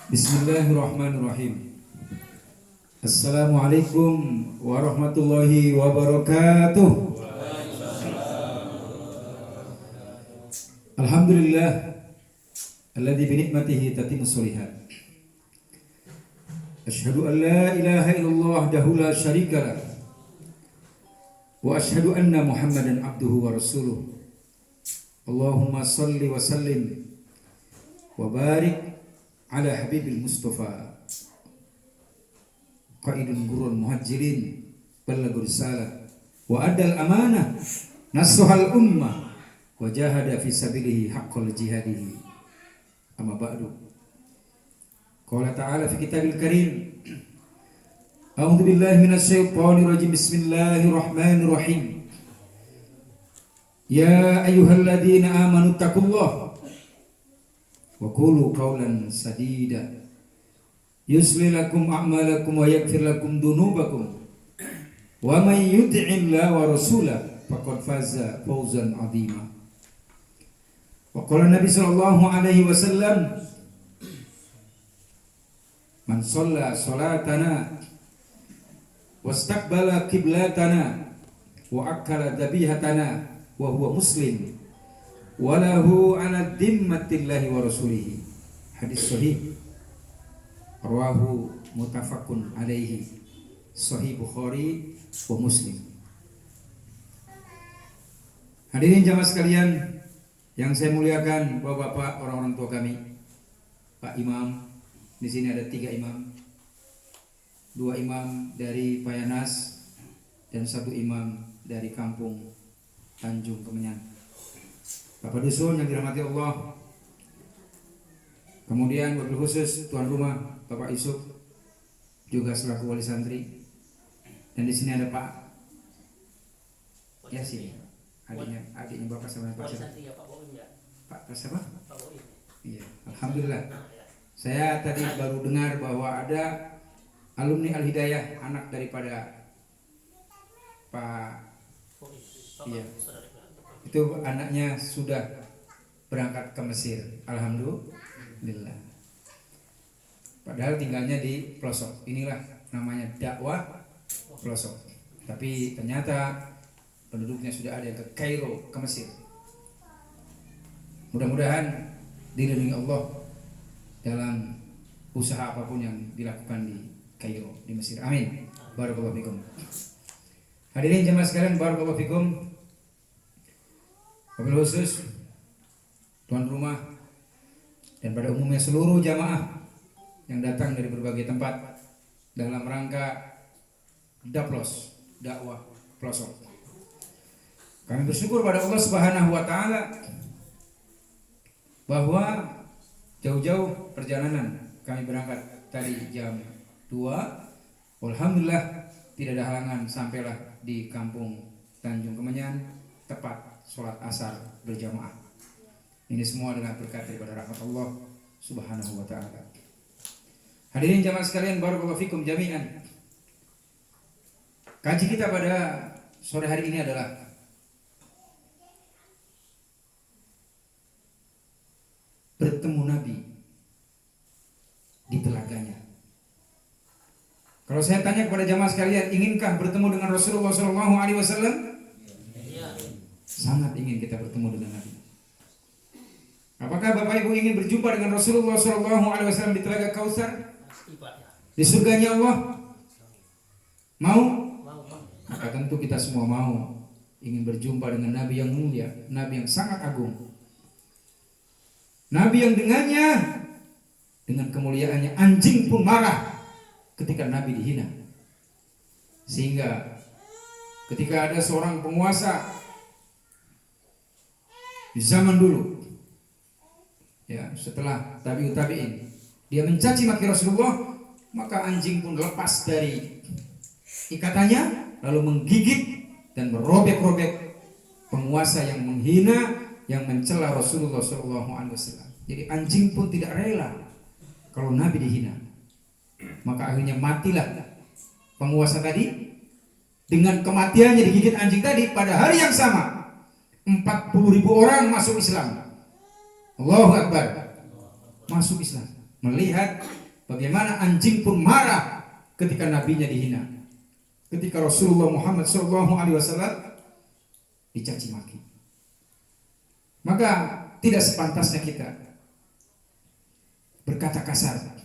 Bismillahirrahmanirrahim. Assalamualaikum warahmatullahi wabarakatuh. Alhamdulillah alladzi bi ni'matihi tatimmu sholihat. Asyhadu an la ilaha illallah wahdahu la syarika lah. Wa asyhadu anna Muhammadan abduhu wa rasuluh. Allahumma shalli wa sallim wa barik ala habibil mustafa qaidun gurun muhajirin balagur salah wa adal amanah nasuhal ummah wa jahada fi sabilihi haqqal jihadihi amma ba'du. Qala ta'ala fi kitabil karim a'udzu billahi minasy syaithanir rajim. Bismillahirrahmanirrahim. Ya ayyuhalladzina amanu taqullaha wa qulu qawlan sadida yuslih lakum a'malakum wa yaghfir lakum dhunubakum wa may yuti'illaha wa rasulahu faqad faza fawzan 'azima. Wa qala Nabi sallallahu alaihi wasallam man shalla salatana wastaqbala qiblatana wa akala dhabihatana wa huwa muslim walahu ala dimmatillahi wa rasulihi. Hadis sahih rawahu muttafaqun alaihi, sahih Bukhari wa Muslim. Hadirin jamaah sekalian yang saya muliakan, bapak-bapak, orang-orang tua kami, Pak Imam. Di sini ada 3 imam, 2 imam dari Payanas dan 1 imam dari kampung Tanjung Kemenyan. Bapak Dusun yang dirahmati Allah, kemudian wabil khusus tuan rumah Bapak Yusuf juga selaku wali santri, dan di sini ada Pak Yasin, adiknya Bapak sama Pak siapa? Pak siapa? Iya, alhamdulillah. Saya tadi baru dengar bahwa ada alumni Al Hidayah, anak daripada Pak, iya, itu anaknya sudah berangkat ke Mesir. Alhamdulillah. Padahal tinggalnya di pelosok. Inilah namanya dakwah pelosok. Tapi ternyata penduduknya sudah ada yang ke Kairo, ke Mesir. Mudah-mudahan dilindungi Allah dalam usaha apapun yang dilakukan di Kairo, di Mesir. Amin. Barakallahu fikum. Hadirin jemaah sekalian, barakallahu fikum. Wabil khusus tuan rumah dan pada umumnya seluruh jamaah yang datang dari berbagai tempat dalam rangka Daplos, dakwah pelosok. Kami bersyukur pada Allah Subhanahu wa taala bahwa jauh-jauh perjalanan kami berangkat tadi jam 2. Alhamdulillah tidak ada halangan, sampailah di kampung Tanjung Kemenyan tepat sholat asar berjamaah. Ini semua adalah berkat daripada rahmat Allah Subhanahu wa taala. Hadirin jamaah sekalian, barakallahu fikum jami'an. Kaji kita pada sore hari ini adalah bertemu Nabi di telaganya. Kalau saya tanya kepada jamaah sekalian, inginkah bertemu dengan Rasulullah sallallahu alaihi wasallam? Sangat ingin kita bertemu dengan Nabi. Apakah Bapak Ibu ingin berjumpa dengan Rasulullah SAW di Telaga Kautsar, di surganya Allah? Mau? Maka tentu kita semua mau, ingin berjumpa dengan Nabi yang mulia, Nabi yang sangat agung, Nabi yang dengannya, dengan kemuliaannya, anjing pun marah ketika Nabi dihina. Sehingga ketika ada seorang penguasa di zaman dulu, ya, setelah tabi'ut tabi'in, dia mencaci maki Rasulullah, maka anjing pun lepas dari ikatannya lalu menggigit dan merobek-robek penguasa yang menghina, yang mencela Rasulullah SAW. Jadi anjing pun tidak rela kalau Nabi dihina. Maka akhirnya matilah penguasa tadi. Dengan kematiannya digigit anjing tadi, pada hari yang sama 40.000 orang masuk Islam. Allahu Akbar. Masuk Islam. melihat bagaimana anjing pun marah ketika nabinya dihina. Ketika Rasulullah Muhammad SAW dicaci maki. Maka tidak sepantasnya kita berkata kasar,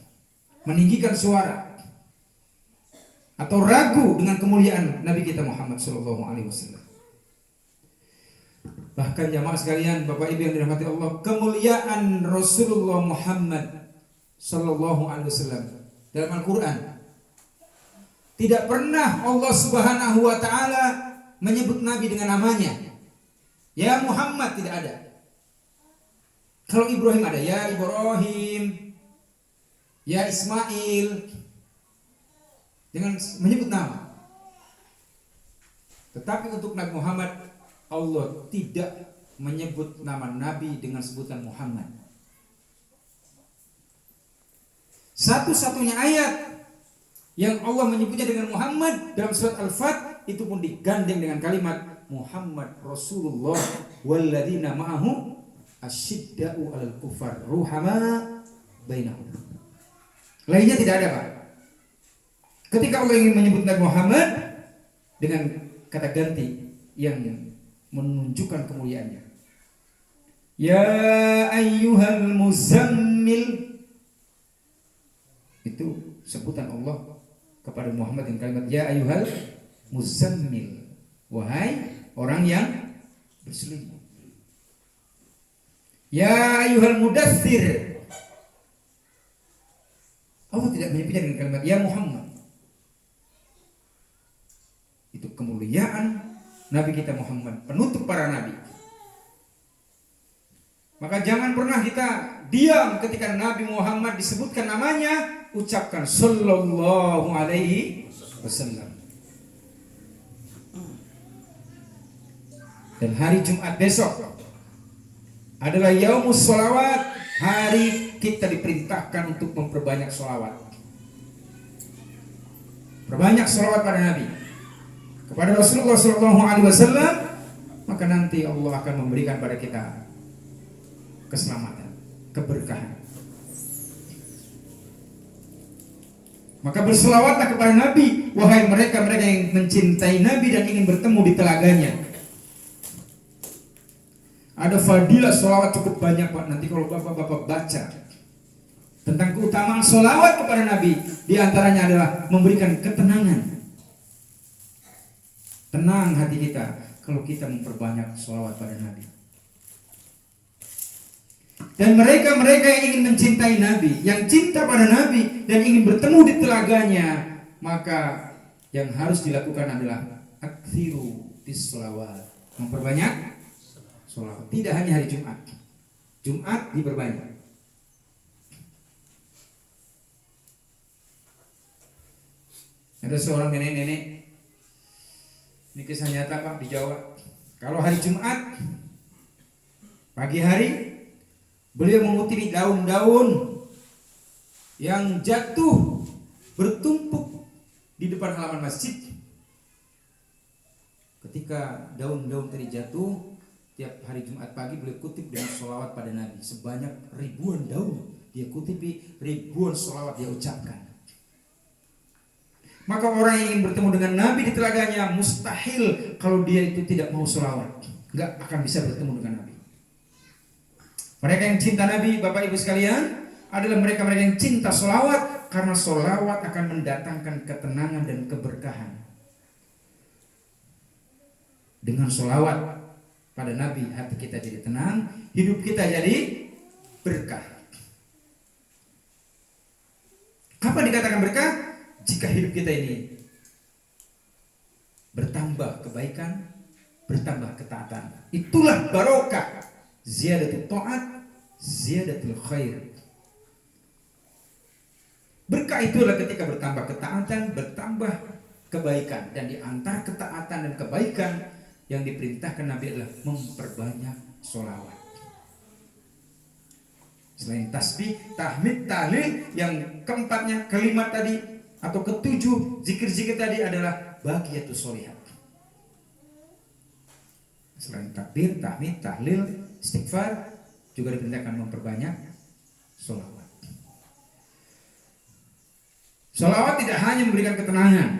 meninggikan suara, atau ragu dengan kemuliaan Nabi kita Muhammad SAW. Bahkan jamaah sekalian, Bapak Ibu yang dirahmati Allah, kemuliaan Rasulullah Muhammad SAW dalam Al-Quran tidak pernah Allah Subhanahu wa Ta'ala menyebut Nabi dengan namanya. Ya Muhammad, tidak ada. Kalau Ibrahim ada, ya Ibrahim, ya Ismail, dengan menyebut nama. Tetapi untuk Nabi Muhammad, Allah tidak menyebut nama Nabi dengan sebutan Muhammad. Satu-satunya ayat yang Allah menyebutnya dengan Muhammad dalam surat Al-Fat, itu pun digandeng dengan kalimat Muhammad Rasulullah walladzina ma'ahu asyidda'u 'alal kufar ruhama bainahum. Lainnya tidak ada, Pak. Ketika Allah ingin menyebut Nabi Muhammad dengan kata ganti yang menunjukkan kemuliaannya, ya ayyuhal muzammil, itu sebutan Allah kepada Muhammad dengan kalimat ya ayyuhal muzammil, wahai orang yang berselimut. Ya ayyuhal mudaththir, Allah tidak menyebutnya dengan kalimat ya Muhammad. Itu kemuliaan Nabi kita Muhammad, penutup para nabi. Maka jangan pernah kita diam ketika Nabi Muhammad disebutkan namanya, ucapkan sallallahu alaihi wasallam. Dan hari Jumat besok adalah yaumus sholawat, hari kita diperintahkan untuk memperbanyak sholawat. Perbanyak sholawat pada Nabi, kepada Rasulullah SAW, maka nanti Allah akan memberikan pada kita keselamatan, keberkahan. Maka berselawatlah kepada Nabi, wahai mereka-mereka yang mencintai Nabi dan ingin bertemu di telaganya. Ada fadilah sholawat cukup banyak, Pak. Nanti kalau bapak-bapak baca tentang keutamaan sholawat kepada Nabi, di antaranya adalah memberikan ketenangan. Tenang hati kita kalau kita memperbanyak sholawat pada Nabi. Dan mereka-mereka yang ingin mencintai Nabi, yang cinta pada Nabi dan ingin bertemu di telaganya, maka yang harus dilakukan adalah aktsiru bis sholawat, memperbanyak sholawat. Tidak hanya hari Jumat, Jumat diperbanyak. Ada seorang nenek-nenek, ini kisah nyata, Pak, di Jawa. Kalau hari Jumat pagi hari, beliau mengutip daun-daun yang jatuh bertumpuk di depan halaman masjid. Ketika daun-daun tadi jatuh, tiap hari Jumat pagi beliau kutip dengan sholawat pada Nabi. Sebanyak ribuan daun dia kutipi, ribuan sholawat dia ucapkan. Maka orang yang ingin bertemu dengan Nabi di telaganya, mustahil kalau dia itu tidak mau sholawat, nggak akan bisa bertemu dengan Nabi. Mereka yang cinta Nabi, Bapak Ibu sekalian, adalah mereka-mereka yang cinta sholawat, karena sholawat akan mendatangkan ketenangan dan keberkahan. Dengan sholawat pada Nabi, hati kita jadi tenang, hidup kita jadi berkah. Kapan dikatakan berkah? Jika hidup kita ini bertambah kebaikan, bertambah ketaatan. Itulah barokah. Ziyadatul ta'at, ziyadatul khair. Berkah itulah ketika bertambah ketaatan, bertambah kebaikan. Dan di antara ketaatan dan kebaikan yang diperintahkan Nabi adalah memperbanyak sholawat. Selain tasbih, tahmid, tahlil, yang keempatnya, kelima tadi, atau ketujuh zikir-zikir tadi adalah baqiyatus sholihat. Selain takbir, tahmid, tahlil, istighfar, juga diperintahkan memperbanyak sholawat. Sholawat tidak hanya memberikan ketenangan,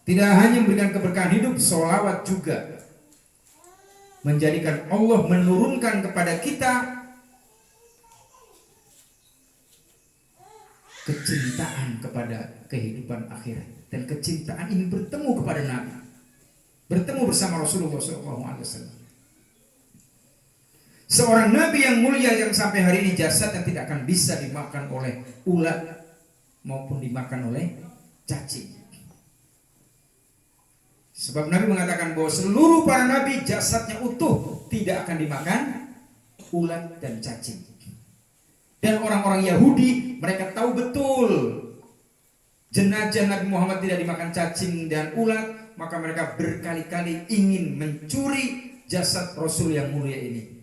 tidak hanya memberikan keberkahan hidup, sholawat juga menjadikan Allah menurunkan kepada kita kecintaan kepada kehidupan akhirat. Dan kecintaan ini bertemu kepada Nabi, bertemu bersama Rasulullah SAW. Seorang Nabi yang mulia yang sampai hari ini jasad yang tidak akan bisa dimakan oleh ulat maupun dimakan oleh cacing. Sebab Nabi mengatakan bahwa seluruh para nabi jasadnya utuh, tidak akan dimakan ulat dan cacing. Dan orang-orang Yahudi mereka tahu betul jenazah Nabi Muhammad tidak dimakan cacing dan ulat, maka mereka berkali-kali ingin mencuri jasad Rasul yang mulia ini.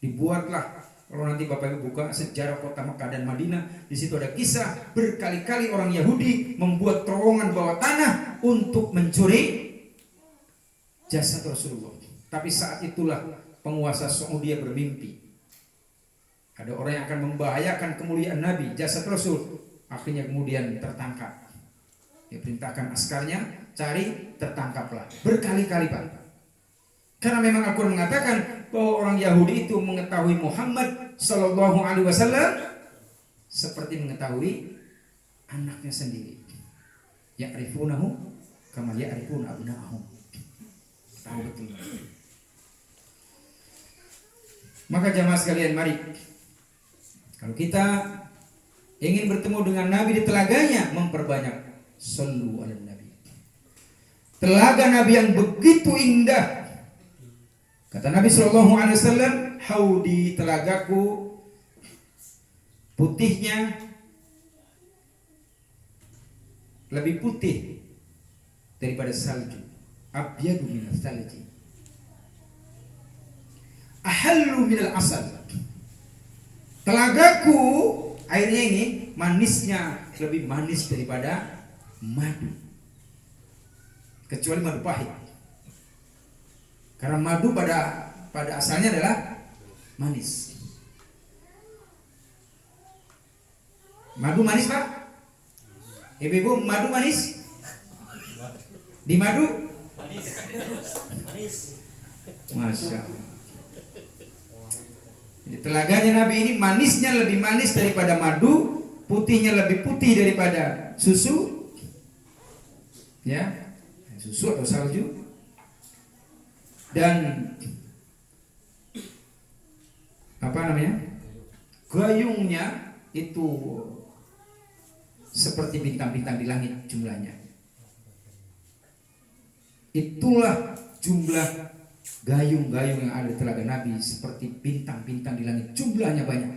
Dibuatlah, kalau nanti Bapak Ibu buka sejarah kota Mekah dan Madinah, di situ ada kisah berkali-kali orang Yahudi membuat terowongan bawah tanah untuk mencuri jasad Rasulullah. Tapi saat itulah penguasa Saudi bermimpi ada orang yang akan membahayakan kemuliaan Nabi, jasad Rasul. Akhirnya kemudian tertangkap. Dia perintahkan askarnya cari, tertangkaplah berkali-kali, Pak. Karena memang Al-Quran mengatakan bahwa orang Yahudi itu mengetahui Muhammad Sallallahu Alaihi Wasallam seperti mengetahui anaknya sendiri. Ya'rifunahu kama ya'rifuna abna'ahum. Tahu betul. Maka jamaah sekalian, mari kalau kita ingin bertemu dengan Nabi di telaganya, memperbanyak shollu ala Nabi. Telaga Nabi yang begitu indah. Kata Nabi Sallallahu Alaihi Wasallam, haudi, telagaku, putihnya lebih putih daripada salju. Abyadu minal salji, ahallu minal asal. Telagaku, airnya ini manisnya lebih manis daripada madu, kecuali madu pahit. Karena madu pada asalnya adalah manis. Madu manis, Pak? Ibu-ibu, madu manis? Di madu? Manis. Masya Allah. Jadi telaganya Nabi ini manisnya lebih manis daripada madu, putihnya lebih putih daripada susu. Ya, susu atau salju. Dan apa namanya, gayungnya itu seperti bintang-bintang di langit jumlahnya. Itulah jumlah gayung-gayung yang ada di telaga Nabi, seperti bintang-bintang di langit, jumlahnya banyak.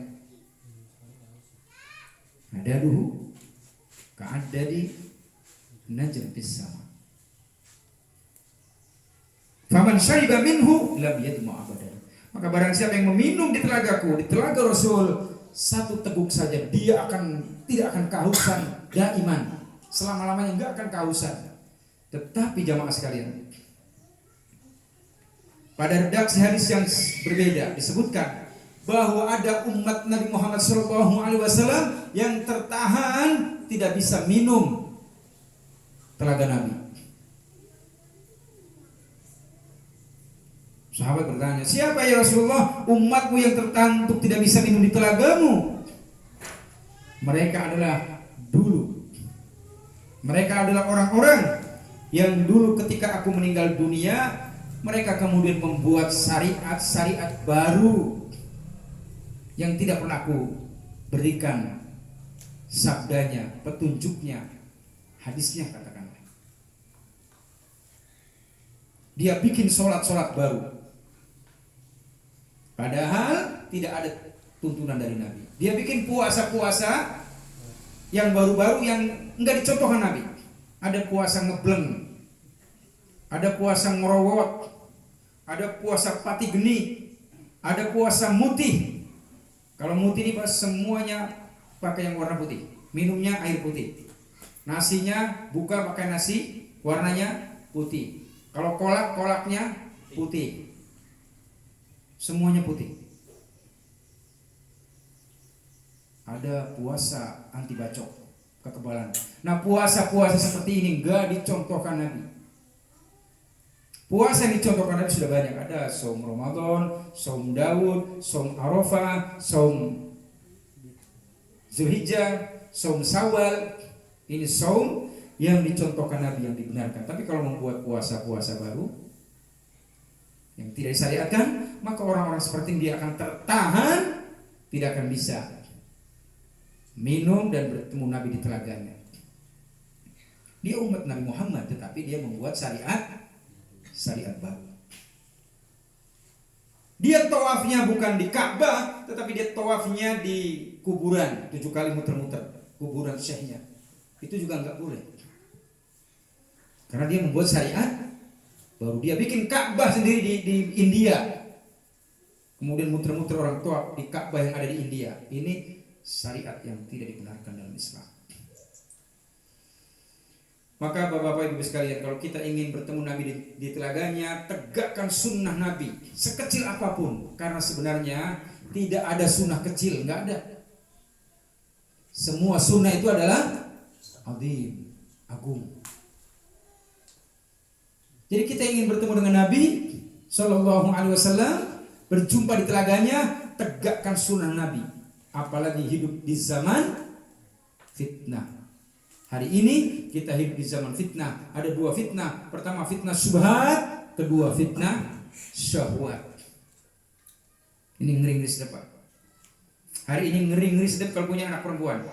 Ada duhu ka'adadi najm fis sama. Faman syariba minhu lam yadma abadan. Maka barang siapa yang meminum di telagaku, di telaga Rasul, satu teguk saja, dia tidak akan kehausan daiman, selama-lamanya enggak akan kehausan. Tetapi jamaah sekalian, pada redaksi hadis yang berbeda disebutkan bahwa ada umat Nabi Muhammad SAW yang tertahan tidak bisa minum telaga Nabi. Sahabat bertanya, siapa ya Rasulullah umatmu yang tertahan untuk tidak bisa minum di telagamu? Mereka adalah orang-orang yang dulu ketika aku meninggal dunia, mereka kemudian membuat syariat baru yang tidak pernah aku berikan sabdanya, petunjuknya, hadisnya, katakanlah. Dia bikin sholat baru, padahal tidak ada tuntunan dari Nabi. Dia bikin puasa yang baru-baru yang enggak dicontohkan Nabi. Ada puasa ngebleng, ada puasa ngerowot, ada puasa pati geni, ada puasa mutih. Kalau mutih ini pas semuanya pakai yang warna putih, minumnya air putih. Nasinya buka pakai nasi, warnanya putih. Kalau kolaknya putih. Semuanya putih. Ada puasa anti bacok. kekebalan. Nah, puasa-puasa seperti ini enggak dicontohkan Nabi. Puasa yang dicontohkan Nabi sudah banyak. Ada saum Ramadan, saum Daud, saum Arafah, saum Zulhijjah, saum Syawal. Ini saum yang dicontohkan Nabi, yang dibenarkan. Tapi kalau membuat puasa-puasa baru yang tidak disyariatkan, maka orang-orang seperti ini dia akan tertahan, tidak akan bisa minum dan bertemu Nabi di telaganya. Dia umat Nabi Muhammad, tetapi dia membuat syariat baru. Dia tawafnya bukan di Ka'bah, tetapi dia tawafnya di kuburan, 7 kali muter-muter kuburan syekhnya. Itu juga enggak boleh, karena dia membuat syariat baru. Dia bikin Ka'bah sendiri di India, kemudian muter-muter orang tawaf di Ka'bah yang ada di India. Ini syariat yang tidak dibenarkan dalam Islam. Maka bapak-bapak ibu sekalian, kalau kita ingin bertemu Nabi di telaganya, tegakkan sunnah Nabi sekecil apapun. Karena sebenarnya tidak ada sunnah kecil, nggak ada. Semua sunnah itu adalah azim, agung. Jadi kita ingin bertemu dengan Nabi Sallallahu Alaihi Wasallam, berjumpa di telaganya, tegakkan sunnah Nabi. Apalagi hidup di zaman fitnah. Hari ini kita hidup di zaman fitnah. Ada 2 fitnah. Pertama fitnah syubhat, kedua fitnah syahwat. Ini ngeri-ngeri sedap. Hari ini ngeri-ngeri sedap kalau punya anak perempuan.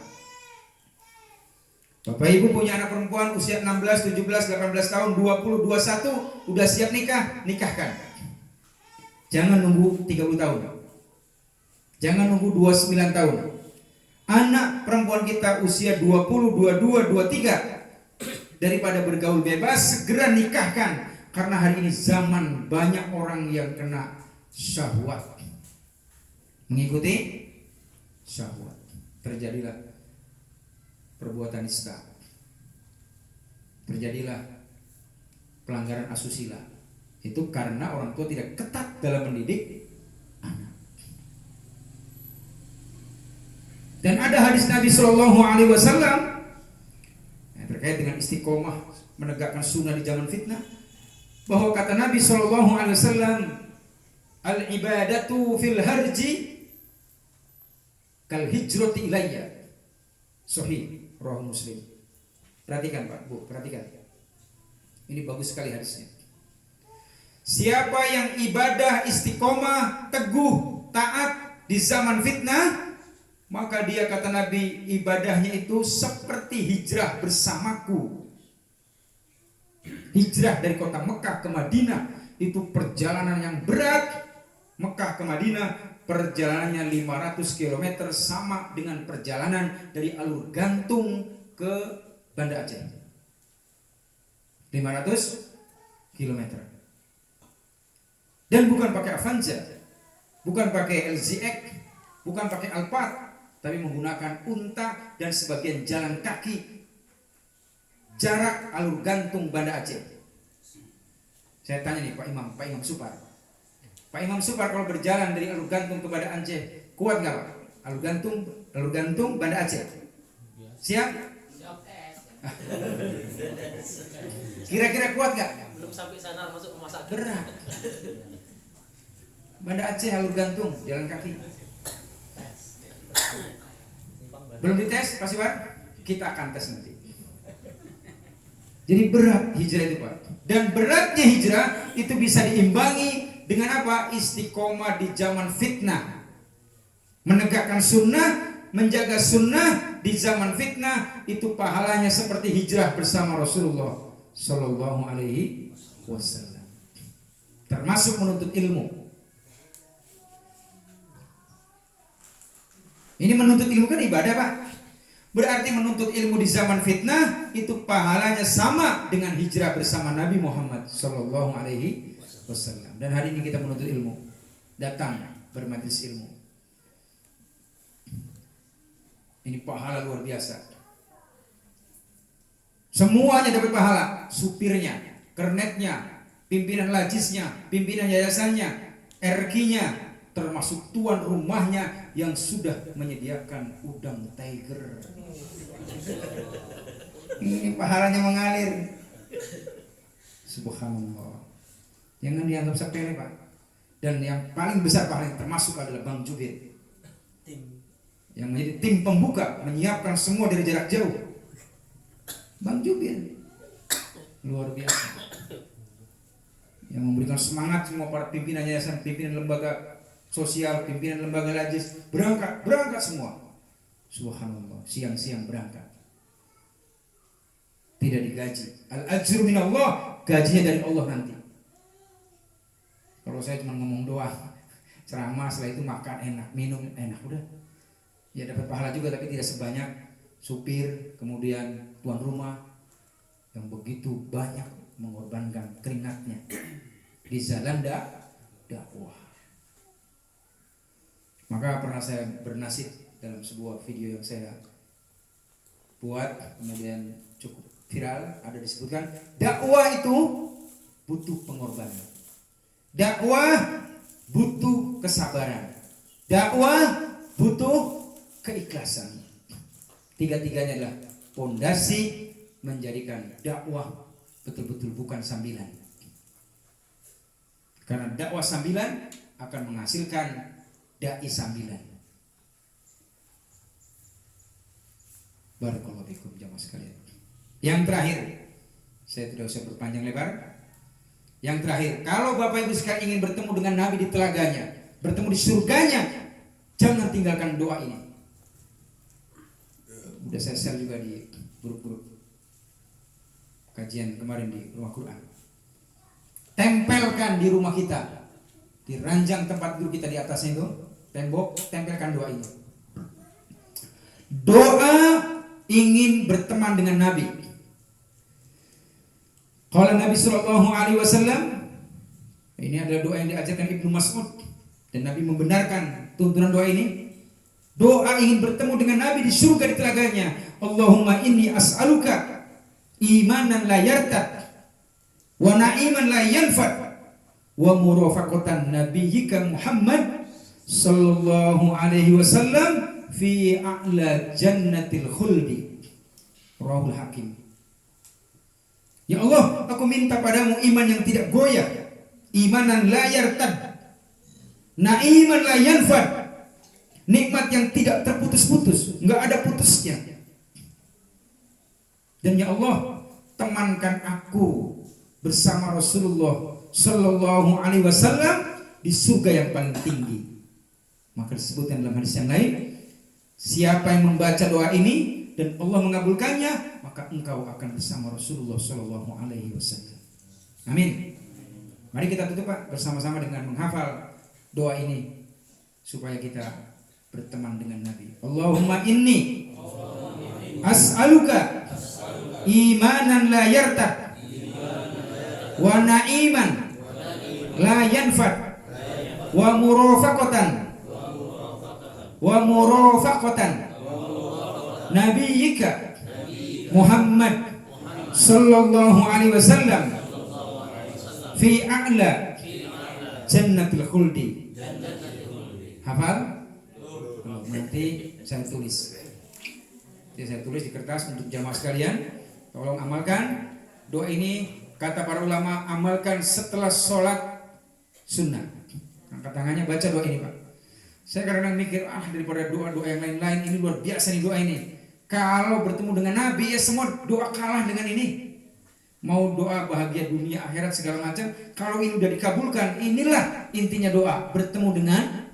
Bapak Ibu punya anak perempuan usia 16, 17, 18 tahun, 20, 21, udah siap nikah, nikahkan. Jangan nunggu 30 tahun. Jangan nunggu 29 tahun. Anak perempuan kita usia 20, 22, 23, daripada bergaul bebas, segera nikahkan. Karena hari ini zaman banyak orang yang kena syahwat, mengikuti syahwat. Terjadilah perbuatan nista, terjadilah pelanggaran asusila. Itu karena orang tua tidak ketat dalam mendidik anak. Dan ada hadis Nabi Shallallahu Alaihi Wasallam terkait dengan istiqomah menegakkan sunnah di zaman fitnah, bahwa kata Nabi Shallallahu Alaihi Wasallam, al ibadatu fil harji kal hijrati ilayya. Sahih, Rawahu Muslim. Perhatikan Pak, Bu, perhatikan. Ini bagus sekali hadisnya. Siapa yang ibadah istiqomah, teguh, taat di zaman fitnah, maka dia kata Nabi, ibadahnya itu seperti hijrah bersamaku. Hijrah dari kota Mekah ke Madinah itu perjalanan yang berat. Mekah ke Madinah perjalanannya 500 km, sama dengan perjalanan dari Alur Gantung ke Banda Aceh. 500 km. Dan bukan pakai Avanza, bukan pakai LZX, bukan pakai Alphard, tapi menggunakan unta dan sebagian jalan kaki. Jarak Alur Gantung Banda Aceh. Saya tanya nih Pak Imam Supar. Pak Imam Supar kalau berjalan dari Alur Gantung ke Banda Aceh, kuat nggak Pak? Alur Gantung Banda Aceh. Siap? Kira-kira kuat nggak? Belum sampai sana masuk rumah sakit. Berat. Banda Aceh Alur Gantung jalan kaki. Belum dites Pak Siwar? Kita akan tes nanti. Jadi berat hijrah itu Pak. Dan beratnya hijrah itu bisa diimbangi dengan apa? Istiqomah di zaman fitnah. Menegakkan sunnah, menjaga sunnah di zaman fitnah, itu pahalanya seperti hijrah bersama Rasulullah Sallallahu Alaihi Wasallam. Termasuk menuntut ilmu. Ini menuntut ilmu kan ibadah Pak. Berarti menuntut ilmu di zaman fitnah itu pahalanya sama dengan hijrah bersama Nabi Muhammad Sallallahu Alaihi Wasallam. Dan hari ini kita menuntut ilmu, datang bermajlis ilmu. Ini pahala luar biasa. Semuanya dapat pahala. Supirnya, kernetnya, pimpinan lajisnya, pimpinan yayasannya, RQ-nya, termasuk tuan rumahnya yang sudah menyediakan udang tiger. Ini pahalanya mengalir. Subhanallah. Jangan dianggap sepele, Pak. Dan yang paling besar paling termasuk adalah Bang Jubir yang menjadi tim pembuka, menyiapkan semua dari jarak jauh. Bang Jubir luar biasa, yang memberikan semangat semua para pimpinan yayasan, pimpinan lembaga sosial, pimpinan lembaga lajis, berangkat semua. Subhanallah, siang-siang berangkat, tidak digaji. Al-ajru minallah, gajinya dari Allah nanti. Kalau saya cuma ngomong doa, ceramah, setelah itu makan enak, minum enak, udah ya dapat pahala juga, tapi tidak sebanyak supir kemudian tuan rumah yang begitu banyak mengorbankan keringatnya di jalan dakwah. Maka pernah saya bernasib dalam sebuah video yang saya buat, kemudian cukup viral, ada disebutkan dakwah itu butuh pengorbanan, dakwah butuh kesabaran, dakwah butuh keikhlasan. Tiga-tiganya adalah pondasi menjadikan dakwah betul-betul bukan sambilan. Karena dakwah sambilan akan menghasilkan dai sambilan. Barakallahu fikum jamaah sekalian. Yang terakhir, saya tidak usah berpanjang lebar. Yang terakhir, kalau Bapak Ibu sekalian ingin bertemu dengan Nabi di telaganya, bertemu di surganya, jangan tinggalkan doa ini. Udah saya share juga di grup-grup kajian kemarin di rumah Quran. Tempelkan di rumah kita, di ranjang tempat duduk kita, di atasnya itu tembok, tempelkan doa ini. Doa ingin berteman dengan Nabi. Kalau Nabi Shallallahu Alaihi Wasallam, ini adalah doa yang diajarkan Ibnu Mas'ud, dan Nabi membenarkan tuntunan doa ini. Doa ingin bertemu dengan Nabi di surga di telaganya. Allahumma inni as'aluka imanan la yartad wa na'iman la yanfad wa murafaqatan nabiyyika Muhammad sallallahu alaihi wasallam fi a'la jannatil khuldi. Rawahul Hakim. Ya Allah, aku minta padamu iman yang tidak goyah, imanan la yartad, na'iman la yanfad, nikmat yang tidak terputus-putus, enggak ada putusnya. Dan ya Allah, temankan aku bersama Rasulullah sallallahu alaihi wasallam di surga yang paling tinggi. Maka disebutkan dalam hadis yang lain, siapa yang membaca doa ini dan Allah mengabulkannya, maka engkau akan bersama Rasulullah sallallahu alaihi wasallam. Amin. Mari kita tutup, Pak, bersama-sama dengan menghafal doa ini supaya kita berteman dengan Nabi. Allahumma inni as'aluka imanan la yartad wa na'iman la yanfad wa murafaqatan nabiyyika Muhammad sallallahu alaihi wasallam fi a'la jannatil khuldi. Hafal? Nanti saya tulis. Jadi saya tulis di kertas untuk jamaah sekalian. Tolong amalkan doa ini. Kata para ulama, amalkan setelah sholat sunnah. Angkat tangannya, baca doa ini, Pak. Saya kadang-kadang mikir, daripada doa-doa yang lain-lain, ini luar biasa nih doa ini. Kalau bertemu dengan Nabi, ya semua doa kalah dengan ini. Mau doa bahagia dunia akhirat segala macam, kalau ini udah dikabulkan, inilah intinya doa, bertemu dengan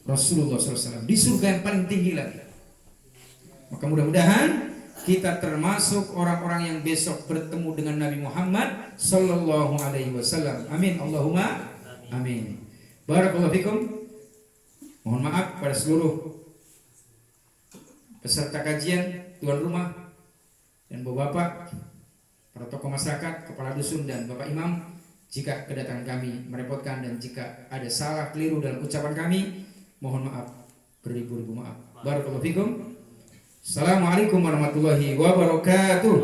Rasulullah SAW di surga yang paling tinggi lagi. Maka mudah-mudahan kita termasuk orang-orang yang besok bertemu dengan Nabi Muhammad sallallahu alaihi wasallam. Amin. Allahumma amin. Barakallahu fikum. Mohon maaf pada seluruh peserta kajian, tuan rumah dan bapak-bapak, para tokoh masyarakat, kepala dusun dan bapak imam, jika kedatangan kami merepotkan dan jika ada salah keliru dalam ucapan kami, mohon maaf, beribu-ribu maaf. Barakallahu fikum. Assalamualaikum warahmatullahi wabarakatuh.